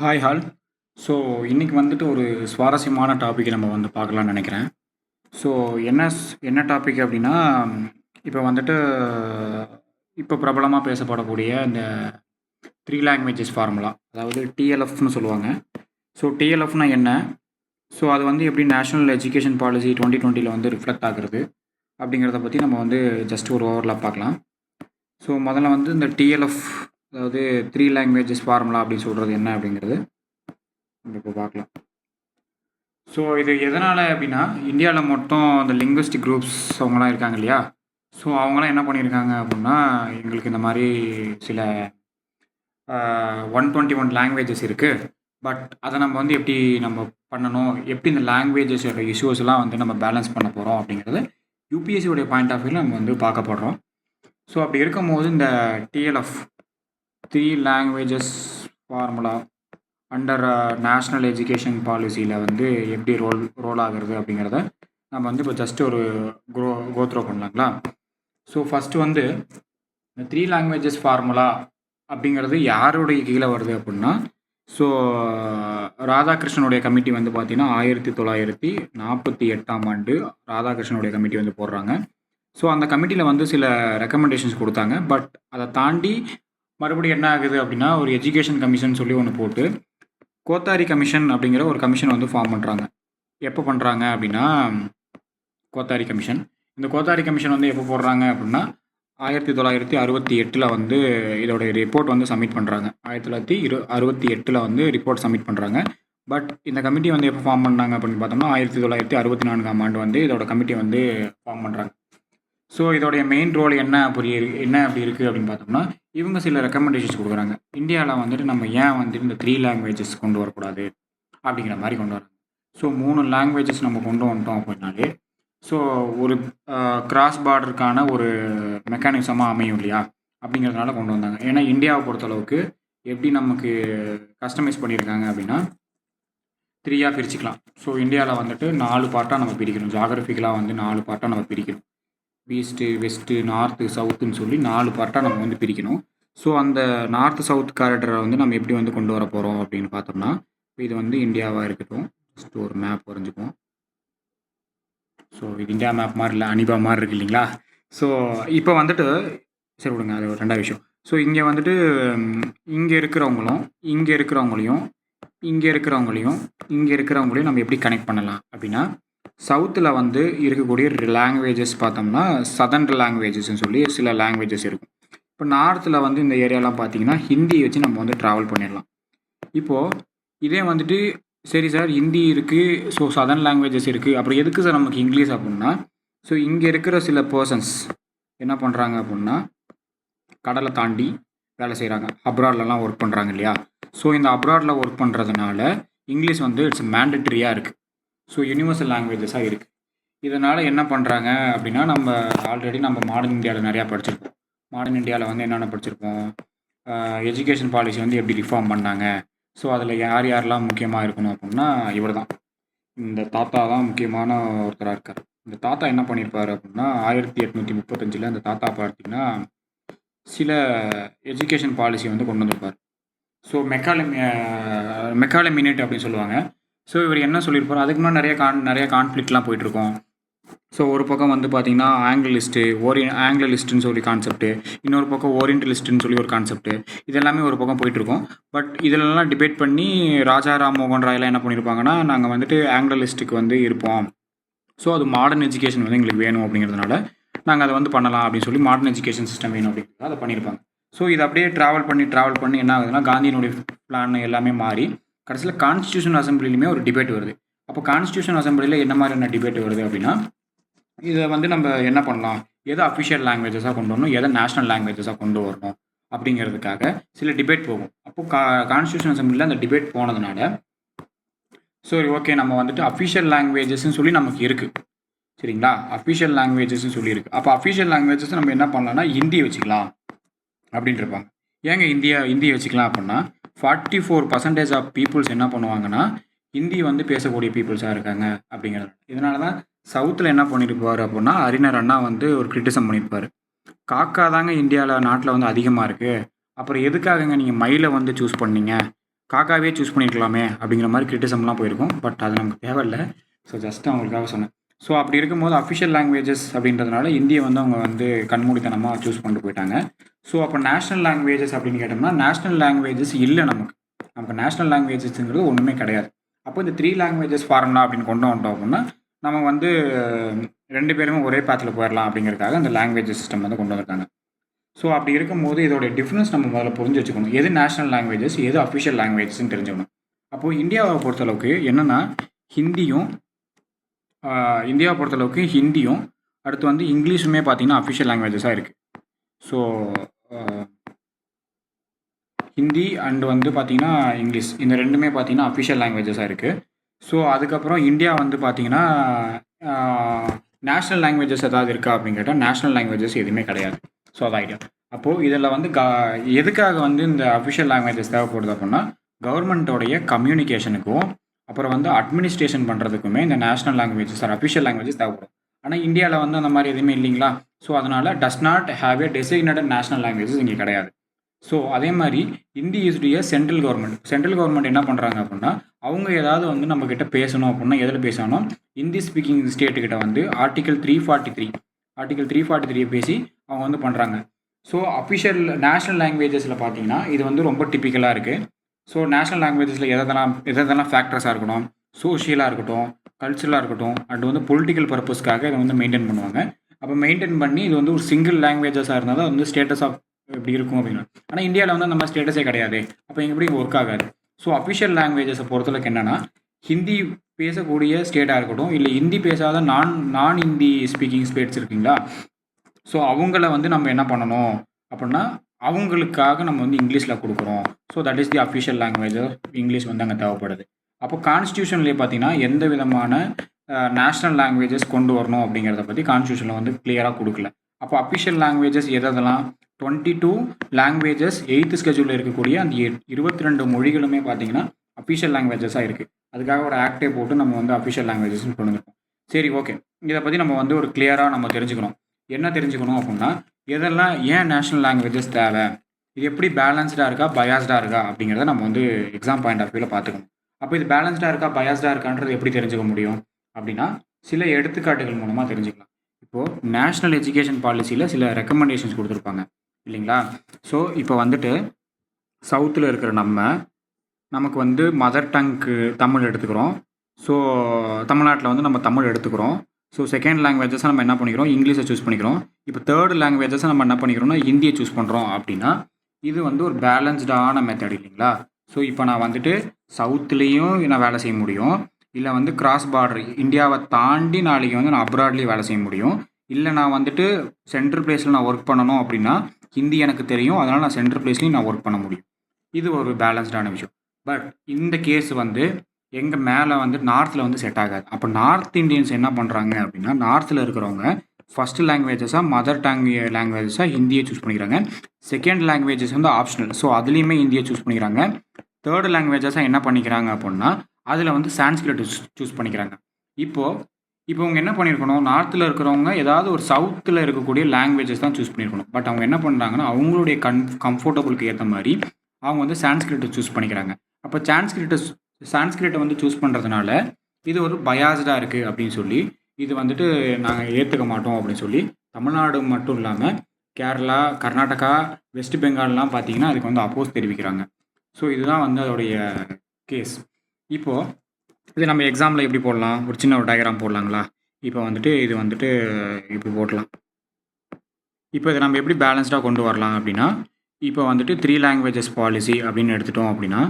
Hi hall. So இன்றைக்கி வந்துட்டு ஒரு சுவாரஸ்யமான டாபிக் நம்ம வந்து பார்க்கலாம்னு நினைக்கிறேன். ஸோ என்ன டாபிக் அப்படின்னா, இப்போ வந்துட்டு இப்போ பிரபலமாக பேசப்படக்கூடிய இந்த த்ரீ லாங்குவேஜஸ் ஃபார்முலா, அதாவது டிஎல்எஃப்னு சொல்லுவாங்க. ஸோ டிஎல்எஃப்னா என்ன? ஸோ அது வந்து எப்படி நேஷ்னல் எஜுகேஷன் பாலிசி 2020 வந்து ரிஃப்ளெக்ட் ஆகுறது அப்படிங்கிறத பற்றி நம்ம வந்து ஜஸ்ட் ஒரு ஓவரில் பார்க்கலாம். ஸோ முதல்ல வந்து இந்த டிஎல்எஃப், அதாவது த்ரீ லாங்குவேஜஸ் ஃபார்முலா அப்படின்னு சொல்கிறது என்ன அப்படிங்கிறது நம்ம இப்போ பார்க்கலாம். ஸோ இது எதனால் அப்படின்னா, இந்தியாவில் மொத்தம் அந்த லிங்குவிஸ்டிக் குரூப்ஸ் அவங்களாம் இருக்காங்க இல்லையா? ஸோ அவங்களாம் என்ன பண்ணியிருக்காங்க அப்படின்னா, எங்களுக்கு இந்த மாதிரி சில 121 லாங்குவேஜஸ் இருக்குது. பட் அதை நம்ம வந்து எப்படி நம்ம பண்ணணும், எப்படி இந்த லாங்குவேஜஸோட இஷ்யூஸ்லாம் வந்து நம்ம பேலன்ஸ் பண்ண போகிறோம் அப்படிங்கிறது யூபிஎஸ்சியோடைய பாயிண்ட் ஆஃப் வியூவில் நம்ம வந்து பார்க்க போடுறோம். ஸோ அப்படி இருக்கும்போது இந்த TLF three languages formula under national education பாலிசியில் வந்து எப்படி ரோல் ஆகுறது அப்படிங்கிறத நம்ம வந்து இப்போ ஜஸ்ட் ஒரு கோத்ரோ பண்ணலாங்களா? ஸோ ஃபஸ்ட்டு வந்து இந்த த்ரீ லாங்குவேஜஸ் ஃபார்முலா அப்படிங்கிறது யாருடைய கீழே வருது அப்படின்னா, ஸோ ராதாகிருஷ்ணனுடைய கமிட்டி வந்து பார்த்திங்கன்னா 1948ஆம் ஆண்டு ராதாகிருஷ்ணனுடைய கமிட்டி வந்து போடுறாங்க. ஸோ அந்த கமிட்டியில் வந்து சில ரெக்கமெண்டேஷன்ஸ் கொடுத்தாங்க. பட் அதை தாண்டி மறுபடியும் என்ன ஆகுது அப்படின்னா, ஒரு எஜுகேஷன் கமிஷன் சொல்லி ஒன்று போட்டு கோத்தாரி கமிஷன் அப்படிங்கிற ஒரு கமிஷன் வந்து ஃபார்ம் பண்ணுறாங்க. எப்போ பண்ணுறாங்க அப்படின்னா, கோத்தாரி கமிஷன், இந்த கோத்தாரி கமிஷன் வந்து எப்போ போடுறாங்க அப்படின்னா 1968 வந்து இதோடைய ரிப்போர்ட் வந்து சப்மிட் பண்ணுறாங்க. 1968 வந்து ரிப்போர்ட் சப்மிட் பண்ணுறாங்க. பட் இந்த கமிட்டி வந்து எப்போ ஃபார்ம் பண்ணாங்க அப்படின்னு பார்த்தோம்னா 1964ஆம் ஆண்டு வந்து இதோட கமிட்டி வந்து ஃபார்ம் பண்ணுறாங்க. ஸோ இதோடைய மெயின் ரோல் என்ன அப்படி இருக்குது அப்படின்னு பார்த்தோம்னா, இவங்க சில ரெக்கமெண்டேஷன்ஸ் கொடுக்குறாங்க. இந்தியாவில் வந்துட்டு நம்ம ஏன் வந்துட்டு இந்த த்ரீ லாங்குவேஜஸ் கொண்டு வரக்கூடாது அப்படிங்கிற மாதிரி கொண்டு வராங்க. ஸோ 3 லாங்குவேஜஸ் நம்ம கொண்டு வந்துட்டோம் அப்படின்னாலே, ஸோ ஒரு கிராஸ் பார்டருக்கான ஒரு மெக்கானிசமாக அமையும் இல்லையா? அப்படிங்கிறதுனால கொண்டு வந்தாங்க. ஏன்னா இந்தியாவை பொறுத்தளவுக்கு எப்படி நமக்கு கஸ்டமைஸ் பண்ணியிருக்காங்க அப்படின்னா 3ஆக பிரிச்சுக்கலாம். ஸோ இந்தியாவில் வந்துட்டு 4 பார்ட்டாக நம்ம பிரிக்கணும். ஜாகிரபிக்கலாக வந்து 4 பார்ட்டாக நம்ம பிரிக்கணும். ஈஸ்ட்டு, வெஸ்ட்டு, நார்த்து, சவுத்துன்னு சொல்லி 4 பார்ட்டாக நம்ம வந்து பிரிக்கணும். ஸோ அந்த நார்த்து சவுத் காரிடரை வந்து நம்ம எப்படி வந்து கொண்டு வர போகிறோம் அப்படின்னு பார்த்தோம்னா, இது வந்து இந்தியாவாக இருக்கட்டும். ஜஸ்ட் ஒரு மேப் வரைஞ்சிக்குவோம். ஸோ இது இந்தியா மேப் மாதிரி இல்லை, அனிபா மாதிரி இருக்குது இல்லைங்களா? ஸோ இப்போ வந்துட்டு சரி விடுங்க, அது ஒரு 2வது விஷயம். ஸோ இங்கே வந்துட்டு இங்கே இருக்கிறவங்களையும் நம்ம எப்படி கனெக்ட் பண்ணலாம் அப்படின்னா, சவுத்தில் வந்து இருக்கக்கூடிய லாங்குவேஜஸ் பார்த்தோம்னா சதர்ன் லாங்குவேஜஸ்ன்னு சொல்லி சில லாங்குவேஜஸ் இருக்கும். இப்போ நார்த்தில் வந்து இந்த ஏரியாலாம் பார்த்தீங்கன்னா ஹிந்தி வச்சு நம்ம வந்து ட்ராவல் பண்ணிடலாம். இப்போது இதே வந்துட்டு சரி சார் ஹிந்தி இருக்குது, ஸோ சதர்ன் லாங்குவேஜஸ் இருக்குது, அப்புறம் எதுக்கு சார் நமக்கு இங்கிலீஷ் அப்படின்னா, ஸோ இங்கே இருக்கிற சில பர்சன்ஸ் என்ன பண்ணுறாங்க அப்படின்னா கடலை தாண்டி வேலை செய்கிறாங்க, அப்ராட்லலாம் ஒர்க் பண்ணுறாங்க இல்லையா? ஸோ இந்த அப்ராடில் ஒர்க் பண்ணுறதுனால இங்கிலீஷ் வந்து இட்ஸ் மேண்டட்ரியாக இருக்குது. ஸோ யூனிவர்சல் லாங்குவேஜஸாக இருக்குது. இதனால் என்ன பண்ணுறாங்க அப்படின்னா, நம்ம ஆல்ரெடி நம்ம மாடர்ன் இந்தியாவில் நிறையா படிச்சிருப்போம். மாடர்ன் இந்தியாவில் வந்து என்னென்ன படிச்சிருப்போம், எஜுகேஷன் பாலிசி வந்து எப்படி ரிஃபார்ம் பண்ணாங்க. ஸோ அதில் யாரெல்லாம் முக்கியமாக இருக்கணும் அப்படின்னா இவர் தான், இந்த தாத்தா தான் முக்கியமான ஒருத்தராக இருக்கார். இந்த தாத்தா என்ன பண்ணியிருப்பார் அப்படின்னா 1835 இந்த தாத்தா பார்த்தீங்கன்னா சில எஜுகேஷன் பாலிசி வந்து கொண்டு வந்திருப்பார். ஸோ மெக்காலே மினிட் அப்படின்னு சொல்லுவாங்க. ஸோ இவர் என்ன சொல்லியிருப்பார், அதுக்கு முன்னாடி நிறைய கான்ஃப்ளிக்ட்லாம் போயிட்டுருக்கோம். ஸோ ஒரு பக்கம் வந்து பார்த்திங்கன்னா ஆங்கிலலிஸ்ட்டுன்னு சொல்லி கான்செப்ட்டு, இன்னொரு பக்கம் ஓரியன்டலிஸ்ட்டுன்னு சொல்லி ஒரு கான்செப்ட்டு, இதெல்லாமே ஒரு பக்கம் போயிட்டுருக்கோம். பட் இதிலெல்லாம் டிபேட் பண்ணி ராஜா ராம்மோகன் ராயெலாம் என்ன பண்ணியிருப்பாங்கன்னா, நாங்கள் வந்துட்டு ஆங்கிலலிஸ்ட்டுக்கு வந்து இருப்போம், ஸோ அது மாடர்ன் எஜுகேஷன் வந்து எங்களுக்கு வேணும் அப்படிங்கிறதுனால நாங்கள் அதை வந்து பண்ணலாம் அப்படின்னு சொல்லி மாடர்ன் எஜுகேஷன் சிஸ்டம் வேணும் அப்படிங்கிறத அதை பண்ணியிருப்பாங்க. ஸோ இது அப்படியே ட்ராவல் பண்ணி என்ன ஆகுதுன்னா, காந்தியினுடைய பிளான் எல்லாமே மாறி கடைசியில் கான்ஸ்டியூஷன் அசம்பிளிலுமே ஒரு டிபேட் வருது. அப்போ கான்ஸ்டியூஷன் அசம்பிளியில் என்ன மாதிரியான டிபேட் வருது அப்படின்னா, இதை வந்து நம்ம என்ன பண்ணலாம், எதை அஃபிஷியல் லாங்குவேஜஸாக கொண்டு வரணும், எதை நேஷ்னல் லாங்குவேஜஸாக கொண்டு வரணும் அப்படிங்கிறதுக்காக சில டிபேட் போகும். அப்போது கான்ஸ்டியூஷன் அசம்பிளியில் அந்த டிபேட் போனதுனால சரி ஓகே நம்ம வந்துட்டு அஃபிஷியல் லாங்குவேஜஸ்ன்னு சொல்லி நமக்கு இருக்குது சரிங்களா, அஃபிஷியல் லாங்குவேஜஸ்ன்னு சொல்லியிருக்கு. அப்போ அஃபிஷியல் லாங்குவேஜஸ் நம்ம என்ன பண்ணலாம்னா ஹிந்தி வச்சுக்கலாம் அப்படின்ட்டு இருப்பாங்க. ஏங்க ஹிந்தி வச்சுக்கலாம் அப்படின்னா 44% ஆஃப் பீப்புள்ஸ் என்ன பண்ணுவாங்கன்னா ஹிந்தி வந்து பேசக்கூடிய பீப்புள்ஸாக இருக்காங்க அப்படிங்கிறது. இதனால தான் சவுத்தில் என்ன பண்ணியிருப்பார் அப்படின்னா, அறிஞர் அண்ணா வந்து ஒரு கிரிட்டிசம் பண்ணியிருப்பார். காக்கா தாங்க இந்தியாவில் நாட்டில் வந்து அதிகமாக இருக்குது, அப்புறம் எதுக்காகங்க நீங்கள் மயிலை வந்து சூஸ் பண்ணீங்க காக்காவே சூஸ் பண்ணியிருக்கலாமே அப்படிங்கிற மாதிரி கிரிட்டிசம்லாம் போயிருக்கும். பட் அது நமக்கு தேவையில்லை. ஸோ ஜஸ்ட் அவங்களுக்காக சொன்னேன். ஸோ அப்படி இருக்கும்போது அஃபிஷியல் லாங்குவேஜஸ் அப்படின்றதுனால இந்தியை வந்து அவங்க வந்து கண்மூடித்தனமாக சூஸ் பண்ணிட்டு போயிட்டாங்க. ஸோ அப்போ நேஷ்னல் லாங்குவேஜஸ் அப்படின்னு கேட்டோம்னா நேஷ்னல் லாங்குவேஜஸ் இல்லை. நமக்கு நேஷ்னல் லாங்குவேஜஸ்ங்கிறது ஒன்றுமே கிடையாது. அப்போ இந்த 3 லாங்குவேஜஸ் ஃபார்முலா அப்படின்னு கொண்டு வந்துட்டோம் அப்படின்னா நம்ம வந்து 2 பேருமே ஒரே பாத்தில் போயிடலாம் அப்படிங்கிறதுக்காக அந்த லாங்குவேஜ் சிஸ்டம் வந்து கொண்டு வந்திருக்காங்க. ஸோ அப்படி இருக்கும்போது இதோட டிஃப்ரென்ஸ் நம்ம முதல்ல புரிஞ்சு வச்சுக்கணும். எது நேஷ்னல் லாங்குவேஜஸ், எது அஃபிஷியல் லாங்குவேஜஸ்ன்னு தெரிஞ்சுக்கணும். அப்போது இந்தியாவை பொறுத்தளவுக்கு என்னென்னா ஹிந்தியும் அடுத்து வந்து இங்கிலீஷுமே பார்த்தீங்கன்னா அஃபிஷியல் லாங்குவேஜஸாக இருக்குது. ஸோ ஹிந்தி அண்டு வந்து பார்த்திங்கன்னா இங்கிலீஷ், இந்த ரெண்டுமே பார்த்திங்கன்னா அஃபிஷியல் லாங்குவேஜஸாக இருக்குது. ஸோ அதுக்கப்புறம் இந்தியா வந்து பார்த்திங்கன்னா நேஷ்னல் லாங்குவேஜஸ் ஏதாவது இருக்கா அப்படின்னு கேட்டால் நேஷ்னல் லாங்குவேஜஸ் எதுவுமே கிடையாது. ஸோ அது ஐடியா. அப்போது இதில் வந்து எதுக்காக வந்து இந்த அஃபிஷியல் லாங்குவேஜஸ் தேவைப்படுது அப்படின்னா கவர்மெண்ட்டோடைய கம்யூனிகேஷனுக்கும் அப்புறம் வந்து அட்மினிஸ்ட்ரேஷன் பண்ணுறதுக்குமே இந்த national languages or official languages தேவைப்படும். ஆனால் இந்தியாவில் வந்து அந்த மாதிரி எதுவுமே இல்லைங்களா. ஸோ அதனால் does not have A designated national languages இங்கே கிடையாது. ஸோ அதே மாதிரி ஹிந்தி இஸ்டைய சென்ட்ரல் கவர்மெண்ட் என்ன பண்ணுறாங்க அப்படின்னா அவங்க ஏதாவது வந்து நம்மக்கிட்ட பேசணும் அப்படின்னா எதில் பேசணும், ஹிந்தி ஸ்பீக்கிங் ஸ்டேட்டுக்கிட்ட வந்து ஆர்டிகல் 343 பேசி அவங்க வந்து பண்ணுறாங்க. ஸோ அஃபிஷியல் நேஷ்னல் லாங்குவேஜஸில் பார்த்தீங்கன்னா இது வந்து ரொம்ப டிப்பிக்கலாக இருக்குது. ஸோ நேஷ்னல் லாங்குவேஜஸில் எதெல்லாம் ஃபேக்டர்ஸாக இருக்கணும், சோஷியலாக இருக்கட்டும், கல்ச்சரலாக இருக்கட்டும், அண்ட் வந்து பொலிட்டிக்கல் பர்பஸ்க்காக இதை வந்து மெயின்டைன் பண்ணுவாங்க. அப்போ மெயின்டைன் பண்ணி இது வந்து ஒரு சிங்கிள் லாங்குவேஜஸாக இருந்தால் தான் வந்து ஸ்டேட்டஸ் ஆஃப் எப்படி இருக்கும் அப்படின்னா. ஆனால் இந்தியாவில் வந்து அந்த மாதிரி ஸ்டேட்டஸே கிடையாது. அப்போ எப்படி ஒர்க் ஆகாது. ஸோ அஃபிஷியல் லாங்குவேஜஸை பொறுத்தளவுக்கு என்னென்னா ஹிந்தி பேசக்கூடிய ஸ்டேட்டாக இருக்கட்டும், இல்லை ஹிந்தி பேசாத நான் ஹிந்தி ஸ்பீக்கிங் ஸ்டேட்ஸ் இருக்குங்களா. ஸோ அவங்கள வந்து நம்ம என்ன பண்ணணும் அப்படின்னா அவங்களுக்காக நம்ம வந்து இங்கிலீஷில் கொடுக்குறோம். So that is the official language. English வந்து அங்கே தேவைப்படுது. அப்போ கான்ஸ்டியூஷன்லேயே பார்த்தீங்கன்னா எந்த விதமான நேஷ்னல் லாங்குவேஜஸ் கொண்டு வரணும் அப்படிங்கிறத பற்றி கான்ஸ்டியூஷனில் வந்து கிளியராக கொடுக்கல. அப்போ அஃபிஷியல் லாங்குவேஜஸ் எதெல்லாம் 22 லாங்குவேஜஸ் 8th ஸ்கெட்யூலில் இருக்கக்கூடிய அந்த 22 மொழிகளுமே பார்த்தீங்கன்னா அஃபிஷியல் லாங்குவேஜஸாக இருக்குது. அதுக்காக ஒரு ஆக்டே போட்டு நம்ம வந்து அஃபிஷியல் லாங்குவேஜஸ்ன்னு கொண்டு வந்துருக்கோம். சரி, ஓகே. இதை பற்றி நம்ம வந்து ஒரு கிளியராக நம்ம தெரிஞ்சுக்கணும். என்ன தெரிஞ்சுக்கணும் அப்படின்னா எதெல்லாம் ஏன் நேஷ்னல் லாங்குவேஜஸ் தேவை, இது எப்படி பேலன்ஸ்டாக இருக்கா பயாஸ்டாக இருக்கா அப்படிங்கிறத நம்ம வந்து எக்ஸாம் பாயிண்ட் ஆஃப் வியூவில் பார்த்துக்கணும். அப்போ இது பேலன்ஸ்டாக இருக்கா பயாஸ்டாக இருக்கான்றது எப்படி தெரிஞ்சுக்க முடியும் அப்படின்னா சில எடுத்துக்காட்டுகள் மூலமாக தெரிஞ்சுக்கலாம். இப்போது நேஷ்னல் எஜுகேஷன் பாலிசியில் சில ரெக்கமெண்டேஷன்ஸ் கொடுத்துருப்பாங்க இல்லைங்களா. ஸோ இப்போ வந்துட்டு சவுத்தில் இருக்கிற நமக்கு வந்து மதர் டங்க்கு தமிழ் எடுத்துக்கிறோம். ஸோ தமிழ்நாட்டில் வந்து நம்ம தமிழ் எடுத்துக்கிறோம். ஸோ செகண்ட் லாங்குவேஜஸை நம்ம என்ன பண்ணிக்கிறோம், இங்கிலீஷை சூஸ் பண்ணிக்கிறோம். இப்போ தேர்ட் லாங்குவேஜஸை நம்ம என்ன பண்ணிக்கிறோம்னா ஹிந்தியை சூஸ் பண்ணுறோம். அப்படின்னா இது வந்து ஒரு பேலன்ஸ்டான மெத்தட் இல்லைங்களா. ஸோ இப்போ நான் வந்துட்டு சவுத்துலேயும் நான் வேலை செய்ய முடியும், இல்லை வந்து கிராஸ் பார்டர் இந்தியாவை தாண்டி நாளைக்கு வந்து நான் அப்ராட்லேயும் வேலை செய்ய முடியும். இல்லை நான் வந்துட்டு சென்ட்ரல் பிளேஸில் நான் ஒர்க் பண்ணணும் அப்படின்னா ஹிந்தி எனக்கு தெரியும், அதனால் நான் சென்ட்ரல் பிளேஸ்லையும் நான் ஒர்க் பண்ண முடியும். இது ஒரு பேலன்ஸ்டான விஷயம். பட் இந்த கேஸ் வந்து எங்கள் மேலே வந்து நார்த்தில் வந்து செட் ஆகாது. அப்போ நார்த் இந்தியன்ஸ் என்ன பண்ணுறாங்க அப்படின்னா நார்த்தில் இருக்கிறவங்க ஃபஸ்ட்டு லாங்குவேஜஸாக மதர் டங் லாங்குவேஜஸாக ஹிந்தியை சூஸ் பண்ணிக்கிறாங்க. செகண்ட் லாங்குவேஜஸ் வந்து ஆப்ஷனல். ஸோ அதுலேயுமே ஹிந்தியை சூஸ் பண்ணிக்கிறாங்க. தேர்ட் லாங்குவேஜஸாக என்ன பண்ணிக்கிறாங்க அப்படின்னா அதில் வந்து சான்ஸ்கிரிட் சூஸ் பண்ணிக்கிறாங்க. இப்போ அவங்க என்ன பண்ணியிருக்கணும், நார்த்தில் இருக்கிறவங்க ஏதாவது ஒரு சவுத்தில் இருக்கக்கூடிய லாங்குவேஜஸ் தான் சூஸ் பண்ணியிருக்கணும். பட் அவங்க என்ன பண்ணுறாங்கன்னா அவங்களுடைய கம்ஃபர்டபுளுக்கு ஏற்ற மாதிரி அவங்க வந்து சான்ஸ்கிரிட்டை சூஸ் பண்ணிக்கிறாங்க. அப்போ சான்ஸ்கிரிட்டை வந்து சூஸ் பண்ணுறதுனால இது ஒரு பயாஸ்டாக இருக்குது அப்படின்னு சொல்லி இது வந்துட்டு நாங்கள் ஏற்றுக்க மாட்டோம் அப்படின்னு சொல்லி தமிழ்நாடு மட்டும் இல்லாமல் கேரளா, கர்நாடகா, வெஸ்ட் பெங்கால்லாம் பார்த்தீங்கன்னா அதுக்கு வந்து அப்போஸ் தெரிவிக்கிறாங்க. ஸோ இதுதான் வந்து அதோடைய கேஸ். இப்போது இது நம்ம எக்ஸாமில் எப்படி போடலாம், ஒரு சின்ன ஒரு டயக்ராம் போடலாங்களா. இப்போ வந்துட்டு இது வந்துட்டு இப்படி போடலாம். இப்போ இதை நம்ம எப்படி பேலன்ஸ்டாக கொண்டு வரலாம் அப்படின்னா இப்போ வந்துட்டு 3 லாங்குவேஜஸ் பாலிசி அப்படின்னு எடுத்துட்டோம் அப்படின்னா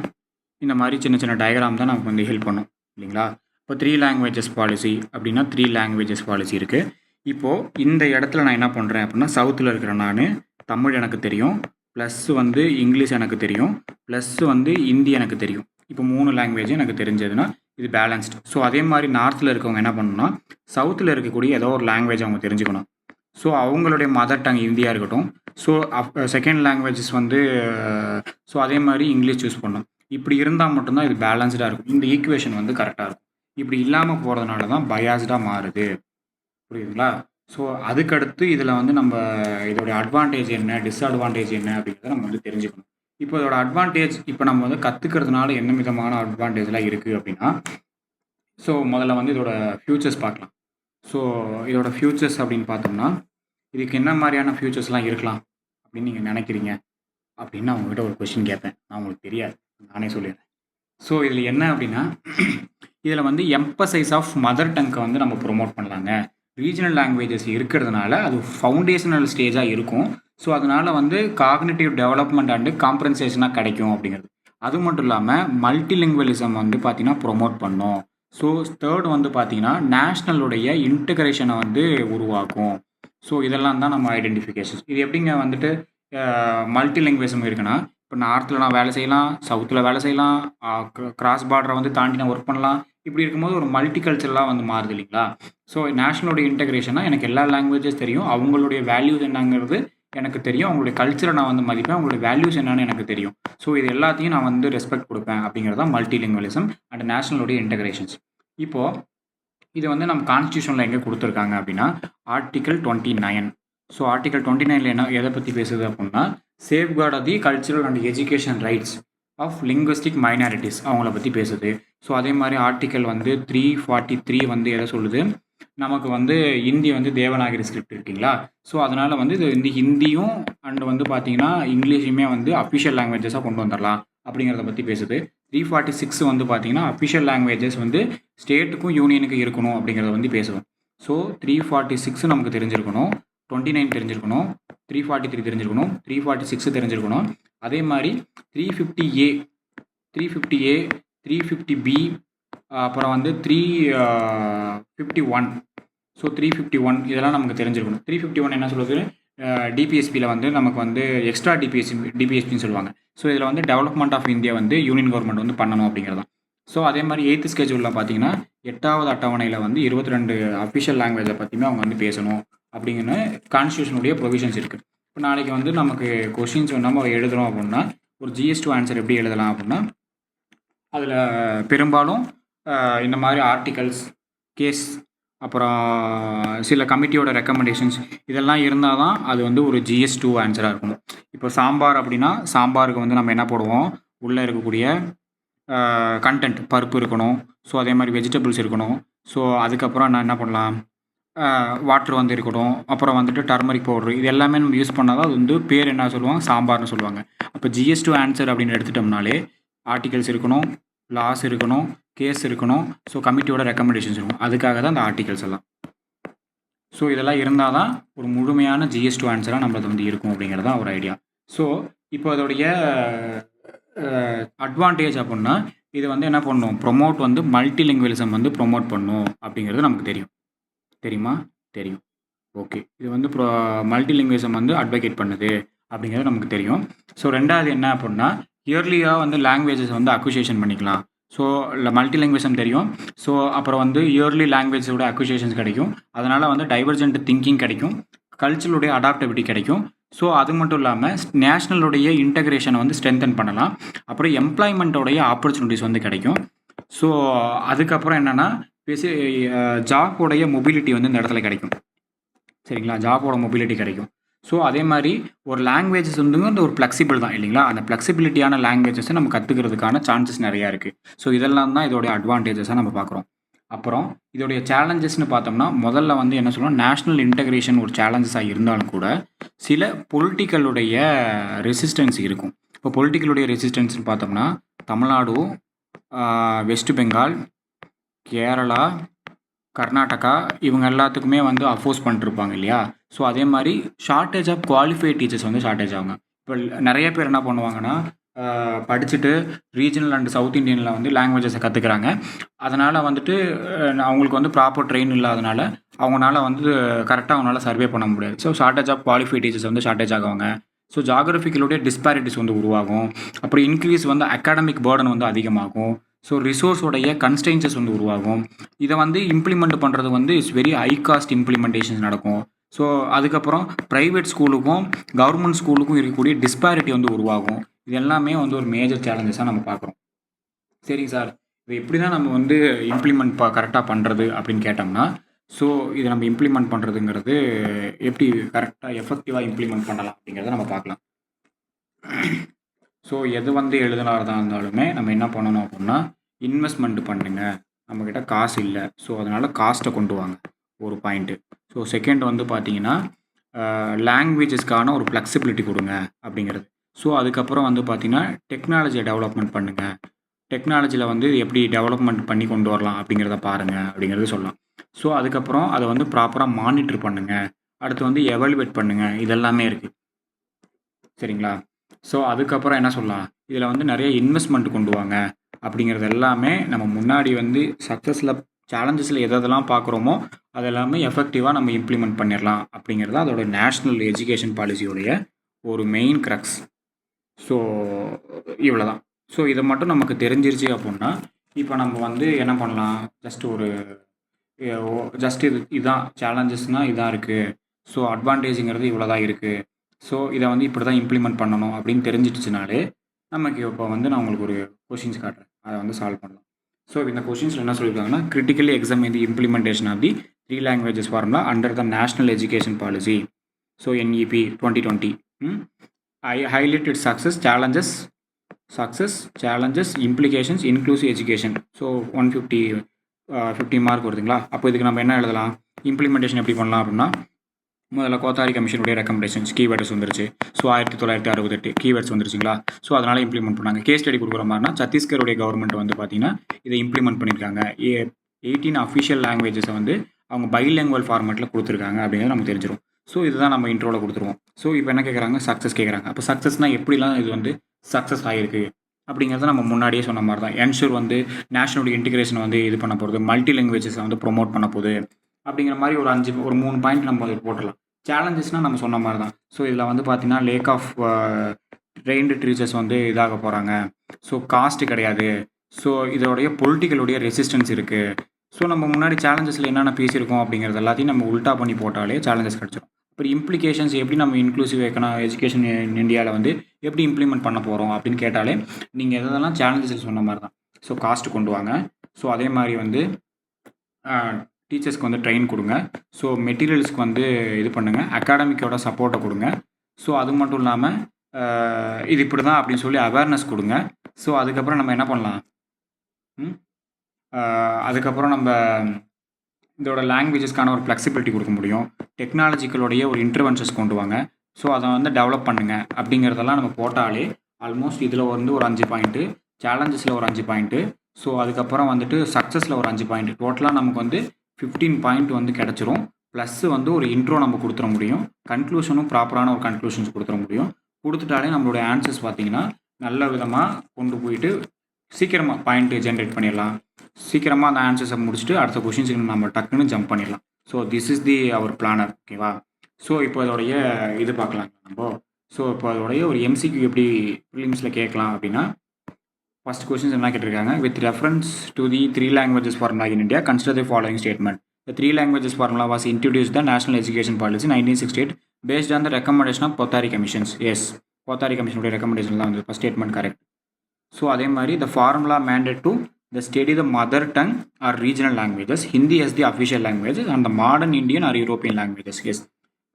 இந்த மாதிரி சின்ன சின்ன டயக்ராம் தான் நமக்கு வந்து ஹெல்ப் பண்ணும் இல்லைங்களா. இப்போ 3 லாங்குவேஜஸ் பாலிசி அப்படின்னா 3 லாங்குவேஜஸ் பாலிசி இருக்குது. இப்போது இந்த இடத்துல நான் என்ன பண்ணுறேன் அப்படின்னா சவுத்தில் இருக்கிற நான் தமிழ் எனக்கு தெரியும், ப்ளஸ் வந்து இங்கிலீஷ் எனக்கு தெரியும், ப்ளஸ் வந்து ஹிந்தி எனக்கு தெரியும். இப்போ 3 லாங்குவேஜ் எனக்கு தெரிஞ்சதுன்னா இது பேலன்ஸ்டு. ஸோ அதே மாதிரி நார்த்தில் இருக்கவங்க என்ன பண்ணணும்னா சவுத்தில் இருக்கக்கூடிய ஏதோ ஒரு லாங்குவேஜ் அவங்க தெரிஞ்சுக்கணும். ஸோ அவங்களுடைய மதர் டங் ஹிந்தியாக இருக்கட்டும். ஸோ செகண்ட் லாங்குவேஜஸ் வந்து ஸோ அதே மாதிரி இங்கிலீஷ் சூஸ் பண்ணணும். இப்படி இருந்தால் மட்டும்தான் இது பேலன்ஸ்டாக இருக்கும். இந்த ஈக்குவேஷன் வந்து கரெக்டாக இருக்கும். இப்படி இல்லாமல் போகிறதுனால தான் பயாஸ்டாக மாறுது. புரியுதுங்களா. ஸோ அதுக்கடுத்து இதில் வந்து நம்ம இதோடைய அட்வான்டேஜ் என்ன டிஸ்அட்வான்டேஜ் என்ன அப்படிங்கிறத நம்ம வந்து தெரிஞ்சுக்கணும். இப்போ இதோட அட்வான்டேஜ் இப்போ நம்ம வந்து கற்றுக்கிறதுனால என்ன விதமான அட்வான்டேஜ்லாம் இருக்குது அப்படின்னா, ஸோ முதல்ல வந்து இதோட ஃபியூச்சர்ஸ் பார்க்கலாம். ஸோ இதோட ஃபியூச்சர்ஸ் அப்படின்னு பார்த்தோம்னா, இதுக்கு என்ன மாதிரியான ஃபியூச்சர்ஸ்லாம் இருக்கலாம் அப்படின்னு நீங்கள் நினைக்கிறீங்க அப்படின்னு நான் உங்ககிட்ட ஒரு கொஸ்டின் கேட்பேன். நான் உங்களுக்கு தெரியாது, நானே சொல்லிடுறேன். ஸோ இதில் என்ன அப்படின்னா, இதில் வந்து எம்பசைஸ் ஆஃப் மதர் டங்கை வந்து நம்ம ப்ரொமோட் பண்ணலாங்க. ரீஜனல் லாங்குவேஜஸ் இருக்கிறதுனால அது ஃபவுண்டேஷனல் ஸ்டேஜாக இருக்கும். ஸோ அதனால் வந்து காக்னிட்டிவ் டெவலப்மெண்ட் அண்டு காம்ப்ரன்சேஷனாக கிடைக்கும் அப்படிங்கிறது. அது மட்டும் இல்லாமல் மல்டிலிங்குவலிசம் வந்து பார்த்திங்கன்னா ப்ரொமோட் பண்ணும். ஸோ தேர்ட் வந்து பார்த்திங்கன்னா நேஷ்னலுடைய இன்டகிரேஷனை வந்து உருவாக்கும். ஸோ இதெல்லாம் தான் நம்ம ஐடென்டிஃபிகேஷன்ஸ். இது எப்படிங்க வந்துட்டு மல்டிலிங்குவேசம் இருக்குன்னா, இப்போ நார்த்தில் நான் வேலை செய்யலாம், சவுத்தில் வேலை செய்யலாம், கிராஸ் பார்டரை வந்து தாண்டி நான் ஒர்க் பண்ணலாம். இப்படி இருக்கும்போது ஒரு மல்டி கல்ச்சர்லாம் வந்து மாறுது இல்லைங்களா? ஸோ நேஷ்னலோடைய இன்டகிரேஷனாக எனக்கு எல்லா லாங்குவேஜஸ் தெரியும், அவங்களுடைய வேல்யூஸ் என்னங்கிறது எனக்கு தெரியும், அவங்களுடைய கல்ச்சரை நான் வந்து மதிப்பேன், அவங்களுடைய வேல்யூஸ் என்னன்னு எனக்கு தெரியும். ஸோ இது எல்லாத்தையும் நான் வந்து ரெஸ்பெக்ட் கொடுப்பேன் அப்படிங்கிறது தான் மல்டிலிங்குவலிசம் அண்ட் நேஷ்னலோடைய இன்டகிரேஷன்ஸ். இப்போது இது வந்து நம்ம கான்ஸ்டியூஷனில் எங்கே கொடுத்துருக்காங்க அப்படின்னா ஆர்டிகல் 29. ஸோ ஆர்டிகல் 29 என்ன எதை பற்றி பேசுது அப்படின்னா, safeguard of the cultural and education rights of linguistic minorities அவங்கள பற்றி பேசுது. ஸோ அதே மாதிரி ஆர்டிகல் வந்து 343 வந்து எதை சொல்லுது, நமக்கு வந்து ஹிந்தி வந்து தேவநாகரி ஸ்கிரிப்ட் இருக்குங்களா? ஸோ அதனால் வந்து இது வந்து ஹிந்தியும் அண்ட் வந்து பார்த்தீங்கன்னா இங்கிலீஷுமே வந்து அஃபிஷியல் லாங்குவேஜஸாக கொண்டு வந்துடலாம் அப்படிங்கிறத பற்றி பேசுது. 346 வந்து பார்த்தீங்கன்னா அஃபிஷியல் லாங்குவேஜஸ் வந்து ஸ்டேட்டுக்கும் யூனியனுக்கும் இருக்கணும் அப்படிங்கிறத வந்து பேசுவோம். ஸோ 346 நமக்கு தெரிஞ்சிருக்கணும், 29 தெரிஞ்சிருக்கணும், 343 தெரிஞ்சிருக்கணும், 346 தெரிஞ்சிருக்கணும். அதே மாதிரி 350A 350B அப்புறம் வந்து 351. ஸோ 351 இதெல்லாம் நமக்கு தெரிஞ்சிருக்கணும். 351 என்ன சொல்லுது, டிபிஎஸ்பியில் வந்து நமக்கு வந்து எக்ஸ்ட்ரா டிபிஎஸ்பின்னு சொல்லுவாங்க. ஸோ இதில் வந்து டெவலப்மெண்ட் ஆஃப் இந்தியா வந்து யூனியன் கவர்மெண்ட் வந்து பண்ணணும் அப்படிங்கிறதான். ஸோ அதே மாதிரி 8th ஸ்கெட்யூலில் பார்த்தீங்கன்னா 8வது அட்டவணையில் வந்து 22 அஃபிஷியல் லாங்குவேஜை பற்றியுமே அவங்க வந்து பேசணும் அப்படிங்கிற கான்ஸ்டியூஷனுடைய ப்ரொவிஷன்ஸ் இருக்குது. இப்போ நாளைக்கு வந்து நமக்கு கொஷின்ஸ் நம்ம எழுதுகிறோம் அப்படின்னா ஒரு GS2 ஆன்சர் எப்படி எழுதலாம் அப்படின்னா, அதில் பெரும்பாலும் இந்த மாதிரி ஆர்டிகல்ஸ், கேஸ், அப்புறம் சில கமிட்டியோட ரெக்கமெண்டேஷன்ஸ் இதெல்லாம் இருந்தால் தான் அது வந்து ஒரு GS2 ஆன்சராக இருக்கணும். இப்போ சாம்பார் அப்படின்னா சாம்பாருக்கு வந்து நம்ம என்ன போடுவோம், உள்ளே இருக்கக்கூடிய கண்டென்ட் பருப்பு இருக்கணும். ஸோ அதே மாதிரி வெஜிடபிள்ஸ் இருக்கணும். ஸோ அதுக்கப்புறம் நான் என்ன பண்ணலாம், வாட்டர் வந்து இருக்கணும், அப்புறம் வந்துட்டு டர்மரிக் பவுட்ரு, இது எல்லாமே நம்ம யூஸ் பண்ணால் தான் அது வந்து பேர் என்ன சொல்லுவாங்க, சாம்பார்னு சொல்லுவாங்க. அப்போ GS2 ஆன்சர் அப்படின்னு எடுத்துட்டோம்னாலே ஆர்டிகல்ஸ் இருக்கணும், லாஸ் இருக்கணும், கேஸ் இருக்கணும், ஸோ கமிட்டியோட ரெக்கமெண்டேஷன்ஸ் இருக்கும். அதுக்காக தான் அந்த ஆர்டிகல்ஸ் எல்லாம். ஸோ இதெல்லாம் இருந்தால் தான் ஒரு முழுமையான GS2 ஆன்சராக நம்மளது வந்து இருக்கும் அப்படிங்கிறது தான் ஒரு ஐடியா. ஸோ இப்போ அதோடைய அட்வான்டேஜ் அப்படின்னா இது வந்து என்ன பண்ணணும், ப்ரொமோட் வந்து மல்டிலிங்குவலிசம் வந்து ப்ரொமோட் பண்ணும் அப்படிங்கிறது நமக்கு தெரியும். தெரியுமா? தெரியும். ஓகே, இது வந்து மல்டிலிங்குவலிசம் வந்து அட்வொகேட் பண்ணுது அப்படிங்கிறது நமக்கு தெரியும். ஸோ ரெண்டாவது என்ன அப்படின்னா, இயர்லியாக வந்து லாங்குவேஜஸ் வந்து அக்விசேஷன் பண்ணிக்கலாம். ஸோ மல்டிலிங்குவலிசம் தெரியும். ஸோ அப்புறம் வந்து இயர்லி லாங்குவேஜோட அக்விசேஷன்ஸ் கிடைக்கும். அதனால் வந்து டைவர்ஜென்ட் திங்கிங் கிடைக்கும், கல்ச்சருடைய அடாப்டபிலிட்டி கிடைக்கும். ஸோ அது மட்டும் இல்லாமல் நேஷ்னலுடைய இன்டகிரேஷனை வந்து ஸ்ட்ரென்தன் பண்ணலாம். அப்புறம் எம்ப்ளாய்மெண்ட்டோடைய ஆப்பர்ச்சுனிட்டிஸ் வந்து கிடைக்கும். ஸோ அதுக்கப்புறம் என்னென்னா ஜாபோடைய மொபிலிட்டி வந்து இந்த இடத்துல கிடைக்கும். சரிங்களா? ஜாபோட மொபிலிட்டி கிடைக்கும். ஸோ அதே மாதிரி ஒரு லாங்குவேஜஸ் வந்து அந்த ஒரு ஃப்ளெக்சிபிள் தான் இல்லைங்களா? அந்த ஃப்ளெக்சிபிலிட்டியான லாங்குவேஜஸை நம்ம கற்றுக்கிறதுக்கான சான்சஸ் நிறையா இருக்குது. ஸோ இதெல்லாம் தான் இதோடைய அட்வான்டேஜஸாக நம்ம பார்க்குறோம். அப்புறம் இதோடைய சேலஞ்சஸ்னு பார்த்தோம்னா, முதல்ல வந்து என்ன சொல்லுவோம், நேஷ்னல் இன்டகிரேஷன் ஒரு சேலஞ்சஸாக இருந்தாலும் கூட சில பொலிட்டிக்கலுடைய ரெசிஸ்டன்ஸ் இருக்கும். இப்போ பொலிட்டிக்கலுடைய ரெசிஸ்டன்ஸ்னு பார்த்தோம்னா தமிழ்நாடு, வெஸ்ட் பெங்கால், கேரளா, கர்நாடகா இவங்க எல்லாத்துக்குமே வந்து அப்போஸ் பண்ணிருப்பாங்க இல்லையா? ஸோ அதே மாதிரி ஷார்ட்டேஜ் ஆஃப் குவாலிஃபைட் டீச்சர்ஸ் வந்து ஷார்ட்டேஜ் ஆகுங்க. இப்போ நிறைய பேர் என்ன பண்ணுவாங்கன்னா, படிச்சுட்டு ரீஜனல் அண்ட் சவுத் இந்தியனில் வந்து லாங்குவேஜஸை கற்றுக்குறாங்க. அதனால் வந்துட்டு அவங்களுக்கு வந்து ப்ராப்பர் ட்ரெயின் இல்லாதனால அவங்களால வந்து கரெக்டாக அவங்களால சர்வே பண்ண முடியாது. So shortage of qualified teachers வந்து ஷார்ட்டேஜ் ஆகுவாங்க. ஸோ ஜாகிரபிக்கலுடைய டிஸ்பாரிட்டிஸ் வந்து உருவாகும். அப்புறம் இன்க்ரீஸ் வந்து அகாடமிக் பேர்டன் வந்து அதிகமாகும். ஸோ ரிசோர்ஸோடைய கன்ஸ்ட்ரெயின்சஸ் வந்து உருவாகும். இதை வந்து இம்ப்ளிமெண்ட் பண்ணுறது வந்து it's very high cost implementations நடக்கும். ஸோ அதுக்கப்புறம் ப்ரைவேட் ஸ்கூலுக்கும் கவர்மெண்ட் ஸ்கூலுக்கும் இருக்கக்கூடிய டிஸ்பாரிட்டி வந்து உருவாகும். இது எல்லாமே வந்து ஒரு மேஜர் சேலஞ்சஸாக நம்ம பார்க்குறோம். சரிங்க சார், இது எப்படி தான் நம்ம வந்து இம்ப்ளிமெண்ட் கரெக்டாக பண்ணுறது அப்படின்னு கேட்டோம்னா, ஸோ இதை நம்ம இம்ப்ளிமெண்ட் பண்ணுறதுங்கிறது எப்படி கரெக்டாக எஃபெக்டிவாக இம்ப்ளிமெண்ட் பண்ணலாம் அப்படிங்கிறத நம்ம பார்க்கலாம். ஸோ எது வந்து எழுதுனாதான் இருந்தாலுமே நம்ம என்ன பண்ணணும் அப்படின்னா இன்வெஸ்ட்மெண்ட் பண்ணுங்க. நம்மக்கிட்ட காசு இல்லை, ஸோ அதனால் காஸ்ட்டை கொண்டு வாங்க, ஒரு பாயிண்ட்டு. ஸோ செகண்ட் வந்து பார்த்தீங்கன்னா லாங்குவேஜஸ்க்கான ஒரு ஃப்ளெக்சிபிலிட்டி கொடுங்க அப்படிங்கிறது. ஸோ அதுக்கப்புறம் வந்து பார்த்தீங்கன்னா டெக்னாலஜியை டெவலப்மெண்ட் பண்ணுங்கள். டெக்னாலஜியில் வந்து எப்படி டெவலப்மெண்ட் பண்ணி கொண்டு வரலாம் அப்படிங்கிறத பாருங்கள் அப்படிங்கிறது சொல்லலாம். ஸோ அதுக்கப்புறம் அதை வந்து ப்ராப்பராக மானிட்டர் பண்ணுங்கள். அடுத்து வந்து எவாலுவேட் பண்ணுங்கள். இதெல்லாமே இருக்குது, சரிங்களா? ஸோ அதுக்கப்புறம் என்ன சொல்லலாம், இதில் வந்து நிறைய இன்வெஸ்ட்மெண்ட் கொண்டு வாங்க அப்படிங்கிறது எல்லாமே நம்ம முன்னாடி வந்து சக்ஸஸில் சேலஞ்சஸில் எதெல்லாம் பார்க்குறோமோ அது எல்லாமே எஃபெக்டிவாக நம்ம இம்ப்ளிமெண்ட் பண்ணிடலாம் அப்படிங்கிறது அதோட நேஷ்னல் எஜுகேஷன் பாலிசியோடைய ஒரு மெயின் க்ரக்ஸ். ஸோ இவ்வளோ தான். ஸோ இதை மட்டும் நமக்கு தெரிஞ்சிருச்சு அப்படின்னா இப்போ நம்ம வந்து என்ன பண்ணலாம், ஜஸ்ட் இதுதான் சேலஞ்சஸ்னால் இதாக இருக்குது, ஸோ அட்வான்டேஜுங்கிறது இவ்வளோ தான் இருக்குது, ஸோ இதை வந்து இப்படி தான் இம்ப்ளிமெண்ட் பண்ணணும் அப்படின்னு தெரிஞ்சிடுச்சுனாலே நமக்கு இப்போ வந்து நான் உங்களுக்கு ஒரு கொஷின்ஸ் காட்டுறேன், அதை வந்து சால்வ் பண்ணலாம். ஸோ இந்த கொஷின்ஸில் என்ன சொல்லியிருக்காங்கன்னா, critically examine the implementation of the 3 languages formula under the national education policy, so NEP 2020. I highlight its challenges, implications, inclusive education. So 150 mark வருதுங்களா? அப்போ இதுக்கு நம்ம என்ன எழுதலாம், இம்ப்ளிமெண்டேஷன் எப்படி பண்ணலாம் அப்படின்னா, முதல்ல கோத்தாரி கமிஷனுடைய ரெக்கமெண்டேஷன்ஸ் கீவேர்ட்ஸ் வந்துருச்சு. ஸோ 1968 கீவேர்ட்ஸ் வந்துருச்சுங்களா? ஸோ அதனால் இம்ப்ளிமெண்ட் பண்ணாங்க. கேஸ் ஸ்டடி கொடுக்குற மாதிரினா சத்தீஸ்கருடைய கவர்மெண்ட் வந்து பார்த்தீங்கன்னா இதை இம்ப்ளிமெண்ட் பண்ணியிருக்காங்க. 18 அஃபிஷியல் லாங்குவேஜஸை வந்து அவங்க பைலிங்குவல் ஃபார்மேட்டில் கொடுத்துருக்காங்க அப்படிங்கிறது நமக்கு தெரிஞ்சிடும். ஸோ இதுதான் நம்ம இன்ட்ரோவில் கொடுத்துருவோம். ஸோ இப்போ என்ன கேட்குறாங்க, சக்ஸஸ் கேட்குறாங்க. அப்போ சக்ஸஸ்னால் எப்படிலாம் இது வந்து சக்ஸஸ் ஆகிருக்கு அப்படிங்கிறத நம்ம முன்னாடியே சொன்ன மாதிரி தான். என்ஷூர் வந்து நேஷனல் இன்டிகிரேஷன் வந்து இது பண்ண போகிறது, மல்டி லாங்குவேஜஸை வந்து ப்ரொமோட் பண்ண போகுது அப்படிங்கிற மாதிரி ஒரு 3 பாயிண்ட் நம்ம அது போட்டுடலாம். சேலஞ்சஸ்னால் நம்ம சொன்ன மாதிரி தான். ஸோ இதில் வந்து பார்த்தீங்கன்னா லேக் ஆஃப் ட்ரெயின்டு டீச்சர்ஸ் வந்து இதாக போகிறாங்க, ஸோ காஸ்ட்டு கிடையாது, ஸோ இதோடைய பொலிட்டிக்கலுடைய ரெசிஸ்டன்ஸ் இருக்குது. ஸோ நம்ம முன்னாடி சேலஞ்சஸில் என்னென்ன பேசியிருக்கோம் அப்படிங்கிறது எல்லாத்தையும் நம்ம உல்ட்டா பண்ணி போட்டாலே சேலஞ்சஸ் கிடச்சிடும். இப்போ இம்ப்ளிகேஷன்ஸ் எப்படி நம்ம இன்க்ளூசிவ் எஜுகேஷன் இந்தியாவில் வந்து எப்படி இம்ப்ளிமெண்ட் பண்ண போகிறோம் அப்படின்னு கேட்டாலே நீங்கள் எதெல்லாம் சேலஞ்சஸில் சொன்ன மாதிரி தான். ஸோ காஸ்ட்டு கொண்டு வாங்க, ஸோ அதே மாதிரி வந்து டீச்சர்ஸ்க்கு வந்து ட்ரெயின் கொடுங்க, ஸோ மெட்டீரியல்ஸ்க்கு வந்து இது பண்ணுங்கள், அகாடமிக்கோட சப்போர்ட்டை கொடுங்க, ஸோ அது மட்டும் இல்லாமல் இது இப்படி தான் அப்படின்னு சொல்லி அவேர்னஸ் கொடுங்க. ஸோ அதுக்கப்புறம் நம்ம என்ன பண்ணலாம், அதுக்கப்புறம் நம்ம இதோட லாங்குவேஜஸ்க்கான ஒரு ஃப்ளெக்சிபிலிட்டி கொடுக்க முடியும். டெக்னாலஜிக்கலோடைய ஒரு இன்டர்வென்ஷன்ஸ் கொண்டு வாங்க, ஸோ அதை வந்து டெவலப் பண்ணுங்கள் அப்படிங்கிறதெல்லாம் நம்ம போட்டாலே ஆல்மோஸ்ட் இதில் வந்து ஒரு 5 பாயிண்ட்டு, சேலஞ்சஸில் ஒரு 5 பாயிண்ட்டு, ஸோ அதுக்கப்புறம் வந்துட்டு சக்ஸஸில் ஒரு 5 பாயிண்ட்டு, டோட்டலாக நமக்கு வந்து 15 பாயிண்ட் வந்து கிடச்சிரும். ப்ளஸ் வந்து ஒரு இன்ட்ரோ நம்ம கொடுத்துட முடியும், கன்க்ளூஷனும் ப்ராப்பரான ஒரு கன்க்ளூஷன்ஸ் கொடுத்துட முடியும். கொடுத்துட்டாலே நம்மளுடைய ஆன்சர்ஸ் பார்த்தீங்கன்னா நல்ல விதமாக கொண்டு போயிட்டு சீக்கிரமாக பாயிண்ட்டு ஜென்ரேட் பண்ணிடலாம். சீக்கிரமாக அந்த ஆன்சர்ஸை முடிச்சுட்டு அடுத்த கொஷின்ஸுக்கு நம்ம டக்குன்னு ஜம்ப் பண்ணிடலாம். So this is the our planner, ஓகேவா? ஸோ இப்போ அதோடைய இது பார்க்கலாம் நம்ம. ஸோ இப்போ அதோடைய ஒரு MCQ எப்படி ப்ரிலிம்ஸில் கேட்கலாம் அப்படின்னா, ஃபர்ஸ்ட் கொஸ்டின்ஸ் என்ன கேட்டிருக்காங்க, with reference to the 3 languages formula in India, consider the following statement. The 3 languages formula was introduced the National Education Policy 1968 based on the recommendation of Kothari Commissions. Yes, Kothari Commission recommendation தான் வந்து first statement correct. So அதே மாதிரி the formula mandate to the study the mother tongue or regional languages, Hindi as the official languages and the modern Indian or European languages. Yes,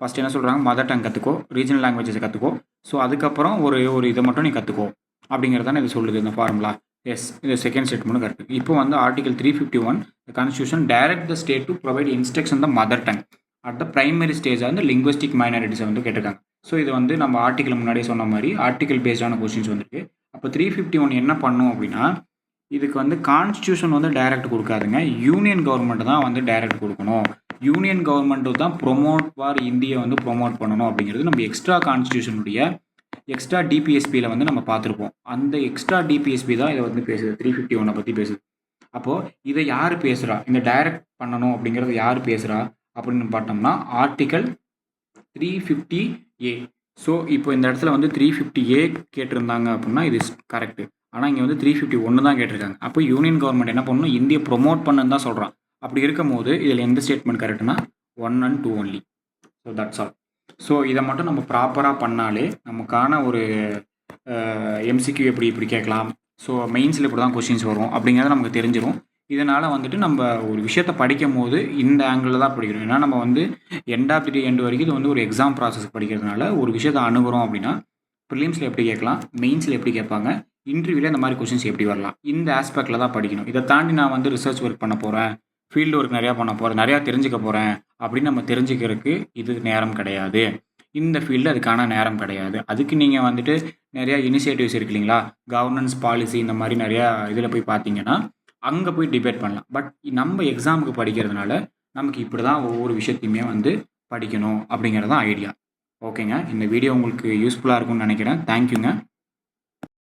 first என்ன சொல்கிறாங்க, mother tongue கற்றுக்கோ, regional languages கற்றுக்கோ, so அதுக்கப்புறம் ஒரு இதை மட்டும் நீ கற்றுக்கோ அப்படிங்கிறதான இது சொல்லுது இந்த ஃபார்முலா. எஸ், இது செகண்ட் ஸ்டேட்மெண்ட் கரெக்ட். இப்போ வந்து article 351 constitution direct the state to provide instruction the mother tongue at the primary stage வந்து லிங்குவிஸ்டிக் மைனாரிட்டிஸை வந்து கேட்டிருக்காங்க. ஸோ இது வந்து நம்ம ஆர்டிகல் முன்னாடியே சொன்ன மாதிரி ஆர்டிகல் பேஸ்டான கொஸ்டின்ஸ் வந்துருக்கு. அப்போ 351 என்ன பண்ணும் அப்படின்னா, இதுக்கு வந்து கான்ஸ்டியூஷன் வந்து டைரக்ட் கொடுக்காதுங்க, யூனியன் கவர்மெண்ட் தான் வந்து டைரக்ட் கொடுக்கணும். யூனியன் கவர்மெண்ட்டு தான் ப்ரொமோட் ஃபார் இந்தியை வந்து ப்ரொமோட் பண்ணணும் அப்படிங்கிறது நம்ம எக்ஸ்ட்ரா கான்ஸ்டியூஷனுடைய எக்ஸ்ட்ரா டிபிஎஸ்பியில் வந்து நம்ம பார்த்துருப்போம். அந்த எக்ஸ்ட்ரா டிபிஎஸ்பி தான் இதை வந்து பேசுது, 351 பற்றி பேசுது. அப்போது இதை யார் பேசுகிறா, இந்த டைரக்ட் பண்ணணும் அப்படிங்கிறத யார் பேசுகிறா அப்படின்னு பார்த்தோம்னா ஆர்டிகல் 350A. ஸோ இப்போ இந்த இடத்துல வந்து 350A கேட்டிருந்தாங்க அப்படின்னா இது கரெக்டு. ஆனால் இங்கே வந்து 351 தான் கேட்டிருக்காங்க. அப்போ யூனியன் கவர்மெண்ட் என்ன பண்ணணும், இந்தியை ப்ரொமோட் பண்ணுன்னு தான் சொல்கிறான். அப்படி இருக்கும் போது இதில் எந்த ஸ்டேட்மெண்ட் கரெக்டுனா 1 and 2 only. So that's all. So இதை மட்டும் நம்ம ப்ராப்பராக பண்ணாலே நமக்கான ஒரு MCQ இப்படி கேட்கலாம், ஸோ மெயின்ஸில் இப்படி தான் கொஷின்ஸ் வரும் அப்படிங்கிறத நமக்கு தெரிஞ்சிடும். இதனால் வந்துட்டு நம்ம ஒரு விஷயத்தை படிக்கும் போது இந்த ஆங்கிளில் தான் படிக்கிறோம். ஏன்னா நம்ம வந்து end of the day end வரைக்கும் இது வந்து ஒரு எக்ஸாம் ப்ராசஸ் படிக்கிறதுனால ஒரு விஷயத்தை அணுகிறோம் அப்படின்னா ப்ரிலிம்ஸில் எப்படி கேட்கலாம், மெயின்ஸில் எப்படி கேட்பாங்க, இன்டர்வியூவில் இந்த மாதிரி கொஷின்ஸ் எப்படி வரலாம், இந்த ஆஸ்பெக்டில் தான் படிக்கணும். இதை தாண்டி நான் வந்து ரிசர்ச் ஒர்க் பண்ண போகிறேன், ஃபீல்டு ஒர்க் நிறையா பண்ண போகிறேன், நிறையா தெரிஞ்சுக்க போகிறேன் அப்படின்னு நம்ம தெரிஞ்சுக்கிறதுக்கு இது நேரம் கிடையாது. இந்த ஃபீல்டு அதுக்கான நேரம் கிடையாது. அதுக்கு நீங்கள் வந்துட்டு நிறையா இனிஷியேட்டிவ்ஸ் இருக்கு இல்லைங்களா, கவர்னன்ஸ் பாலிசி இந்த மாதிரி நிறையா இதில் போய் பார்த்தீங்கன்னா அங்கே போய் டிபேட் பண்ணலாம். பட் நம்ம எக்ஸாமுக்கு படிக்கிறதுனால நமக்கு இப்படி தான் ஒவ்வொரு விஷயத்தையுமே வந்து படிக்கணும் அப்படிங்கிறது தான் ஐடியா. ஓகேங்க, இந்த வீடியோ உங்களுக்கு யூஸ்ஃபுல்லாக இருக்கும்னு நினைக்கிறேன். தேங்க்யூங்க.